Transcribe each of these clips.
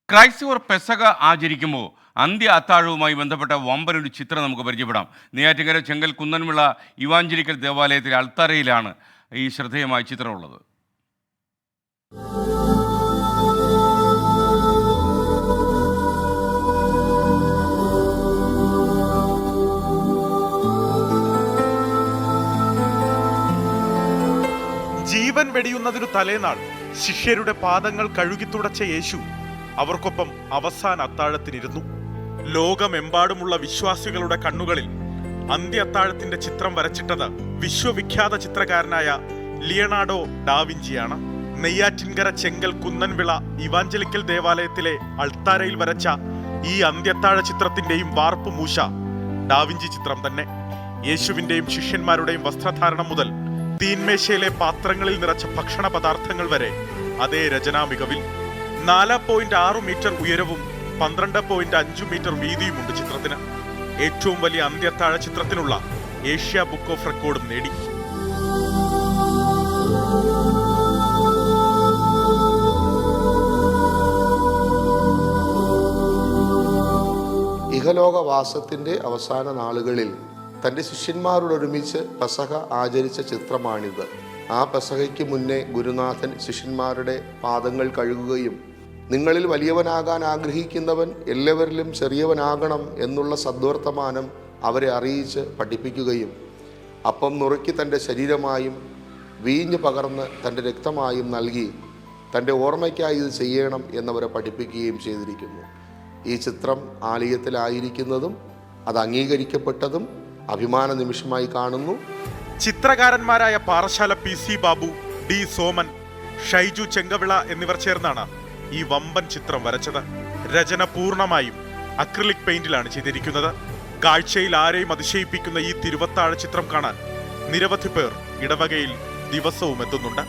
ക്രൈസ്തവർ പെസക ആചരിക്കുമ്പോൾ അന്ത്യ അത്താഴവുമായി ബന്ധപ്പെട്ട വമ്പനൊരു ചിത്രം നമുക്ക് പരിചയപ്പെടാം. നെയ്യാറ്റിൻകര ചെങ്കൽ കുന്നൻവിള ഇവാഞ്ചലിക്കൽ ദേവാലയത്തിലെ അൾത്താരയിലാണ് ഈ ശ്രദ്ധേയമായ ചിത്രമുള്ളത്. ജീവൻ വെടിയുന്നതിനു തലേനാൾ ശിഷ്യരുടെ പാദങ്ങൾ കഴുകി തുടച്ച യേശു അവർക്കൊപ്പം അവസാന അത്താഴത്തിനിരുന്നു. ലോകമെമ്പാടുമുള്ള വിശ്വാസികളുടെ കണ്ണുകളിൽ അന്ത്യ അത്താഴത്തിന്റെ ചിത്രം വരച്ചിട്ടത് വിശ്വവിഖ്യാത ചിത്രകാരനായ ലിയനാർഡോ ഡാവിഞ്ചിയാണ്. നെയ്യാറ്റിൻകര ചെങ്കൽ കുന്നൻവിള ഇവാഞ്ചലിക്കൽ ദേവാലയത്തിലെ അൾത്താരയിൽ വരച്ച ഈ അന്ത്യത്താഴ ചിത്രത്തിന്റെയും വാർപ്പ് മൂശ ഡാവിഞ്ചി ചിത്രം തന്നെ. യേശുവിന്റെയും ശിഷ്യന്മാരുടെയും വസ്ത്രധാരണം മുതൽ തീന്മേശയിലെ പാത്രങ്ങളിൽ നിറച്ച ഭക്ഷണ പദാർത്ഥങ്ങൾ വരെ അതേ രചനാ മികവിൽ. 4.6 മീറ്റർ ഉയരവും 12.5 മീറ്റർ വീതിയുമുണ്ട് ചിത്രത്തിന്. ഏറ്റവും വലിയ അന്ത്യത്താഴ ചിത്രത്തിനുള്ള ഏഷ്യ ബുക്ക് ഓഫ് റെക്കോർഡും നേടി. ഇഹലോകവാസത്തിൻ്റെ അവസാന നാളുകളിൽ തൻ്റെ ശിഷ്യന്മാരോടൊരുമിച്ച് പെസഹ ആചരിച്ച ചിത്രമാണിത്. ആ പെസഹയ്ക്ക് മുന്നേ ഗുരുനാഥൻ ശിഷ്യന്മാരുടെ പാദങ്ങൾ കഴുകുകയും നിങ്ങളിൽ വലിയവനാകാൻ ആഗ്രഹിക്കുന്നവൻ എല്ലാവരിലും ചെറിയവനാകണം എന്നുള്ള സദ്വർത്തമാനം അവരെ അറിയിച്ച് പഠിപ്പിക്കുകയും അപ്പം നുറുക്കി തൻ്റെ ശരീരമായും വീഞ്ഞ് പകർന്ന് തൻ്റെ രക്തമായും നൽകി തൻ്റെ ഓർമ്മയ്ക്കായി ഇത് ചെയ്യണം എന്നവരെ പഠിപ്പിക്കുകയും ചെയ്തിരിക്കുന്നു. ഈ ചിത്രം ആലയത്തിലായിരിക്കുന്നതും അത് അംഗീകരിക്കപ്പെട്ടതും അഭിമാന നിമിഷമായി കാണുന്നു. ചിത്രകാരന്മാരായ പാറശാല PC ബാബു, D സോമൻ, ഷൈജു ചെങ്കവിള എന്നിവർ ചേർന്നാണ് ഈ വമ്പൻ ചിത്രം വരച്ചത്. രചന പൂർണ്ണമായും അക്രിലിക് പെയിന്റിലാണ് ചെയ്തിരിക്കുന്നത്. കാഴ്ചയിൽ ആരെയും അതിശയിപ്പിക്കുന്ന ഈ തിരുവത്താഴ ചിത്രം കാണാൻ നിരവധി പേർ ഇടവകയിൽ ദിവസവും എത്തുന്നുണ്ട്.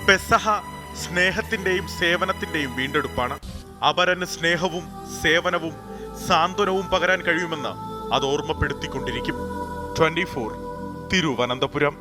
പെസഹ സ്നേഹത്തിന്റെയും സേവനത്തിന്റെയും വീണ്ടെടുപ്പാണ്. അപരന് സ്നേഹവും സേവനവും സാന്ത്വനവും പകരാൻ കഴിയുമെന്ന് അത് ഓർമ്മപ്പെടുത്തിക്കൊണ്ടിരിക്കും. 24 തിരുവനന്തപുരം.